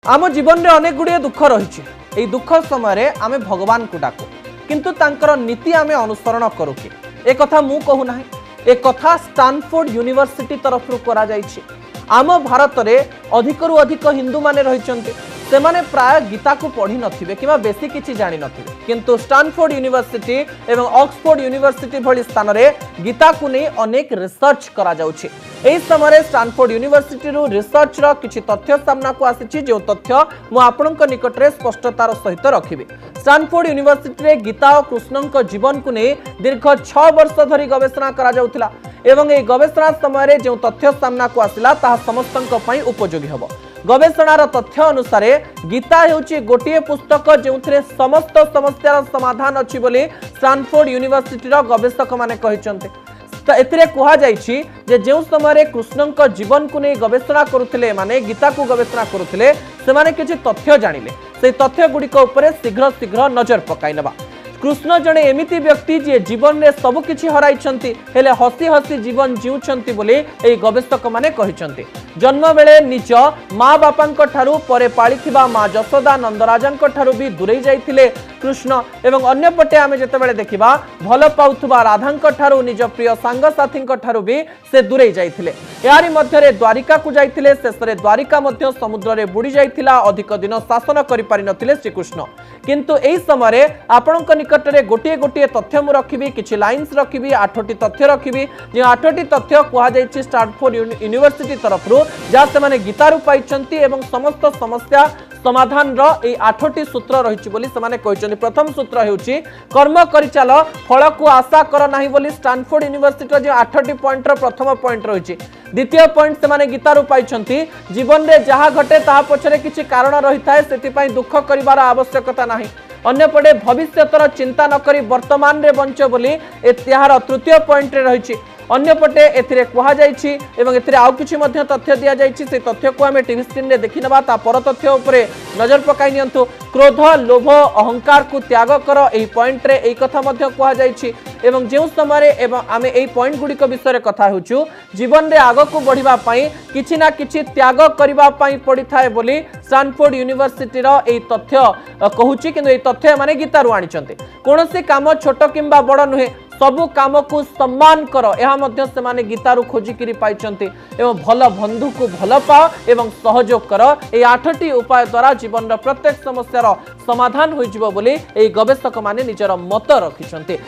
आम जीवन में अनेक गुड़िए दुख रही है। दुख समय आम भगवान को डाकू किंतु तांकर नीति आम अनुसरण करू कि एक कथा मु कहूना एक कथा स्टानफोर्ड यूनिवर्सिटी तरफ करा जायछि। आम भारत में अधिकरु अधिक हिंदू माने रहिचंते से माने प्राय गीता को पढ़ी नथिबे किबा बेसी किछि जानि नथिबे किंतु स्टानफोर्ड यूनिवर्सिटी एवं ऑक्सफोर्ड यूनिवर्सिटी भली स्थान रे गीता को नहीं अनेक रिसर्च करा जाउछि। एही समय स्टानफोर्ड यूनिवर्सिटी रु रिसर्च रो किछि तथ्य सामना को आसीछि जो तथ्य मु आपनक निकट रे स्पष्टतार सहित रखिबे। स्टानफोर्ड यूनिवर्सिटी रे गीता और कृष्णक जीवन को नहीं दीर्घ 6 वर्ष धरी गवेषणा करा जाउथिला एवं ए गवेषणा समय जो तथ्य सामना को आसिला ताहा समस्तक पई उपयोगी हबो। गवेषणार तथ्य अनुसार गीता हेउची गोटिए पुस्तक जो समस्त समस्यार समाधान अछि बोली स्टानफोर्ड यूनिवर्सिटी रो गवेषक माने कहिसंते। एथिरे कहा जायछि जे जो समय कृष्णक जीवन को नहीं गवेषणा करुथिले माने गीता को गवेषणा करुथिले से माने किछि तथ्य जानिले से तथ्य गुड़िक उपरे शीघ्र शीघ्र नजर पकाई नबा। कृष्ण जड़े एमिति व्यक्ति जे जीवन में सबकिछि हराइछंती हेले हसी हसी जीवन जीउछंती बोली एई गवेषक माने कहिछंती। जन्म बेले निज माँ बापांक ठारू परे पालिथिबा माँ जशोदा नंदराजंक ठारू भी दूरेई जाइथिले कृष्ण एवं अन्य पटे आमे जेतेबेले देखिबा भल पाउथुबा राधांक ठारू निज प्रिय सांग साथींक ठारू भी से दूरेई जाइथिले। यारी मध्यरे द्वारिका को जाइथिले शेषरे द्वारिका मध्य समुद्र रे बुडी जाइथिला अधिक दिन शासन करि पारि नथिले श्रीकृष्ण। किंतु एई समय आपणक निकटरे गोटिए गोटिए तथ्य मु रखिबी किछि लाइन्स रखिबी 8टी तथ्य रखिबी जे 8टी तथ्य कुहा जायछि स्टानफोर्ड यूनिवर्सिटी तरफरु जहाँ से माने गीतारू पाइछंती एवं समस्त समस्या समाधान रो ए 8टी सूत्र रहिछि बोली से माने कहिछंती। प्रथम सूत्र हेउछि कर्म करि चाल फल को आशा कर नाही बोली स्टानफोर्ड यूनिवर्सिटी जे 8टी पॉइंट रो प्रथम पॉइंट रहिछि। द्वितीय पॉइंट से माने गीतारू पाइछंती जीवन रे जहा घटे ता पछरे किछि कारण रहिथाय सेति पई दुख करिवार आवश्यकता नाही। अन्यपटे भविष्यतर चिंता न करी वर्तमान रे बंच बोली एतिहार तृतीय पॉइंट रे रहिछि। अन्यपटे एथिरे कहा जायछि एवं एथिरे आउ किछि मध्य तथ्य दिया जायछि से तथ्य को हमें टीवी स्क्रीन रे देखि नबा ता पर तथ्य उपरे नजर पकाई नियंतु। क्रोध लोभ अहंकार को त्याग कर एही पॉइंट रे एही कथा मध्य कहा जायछि एवं जेउ समय एवं आमे एही पॉइंट गुडी को विषय रे कथा होछु जीवन रे आगो को बढ़िबा पई किछि ना किछि त्याग करिबा पई पड़ी थाए बोली स्टानफोर्ड यूनिवर्सिटी रो एही तथ्य कहूछि। किंतु एही तथ्य माने गीतारू आनिचंते कोनोसी काम छोट किंबा बड़ नुहे सबु काम को सम्मान कर यह मध्य से माने गीतारू खोजिकी पाइछंती एवं भल बंधु को भल पाओ एवं सहयोग कर ए 8टी उपाय द्वारा जीवन प्रत्येक समस्यार समाधान होइजिबो बोली ए गवेषक माने निजर मत रखिछंती।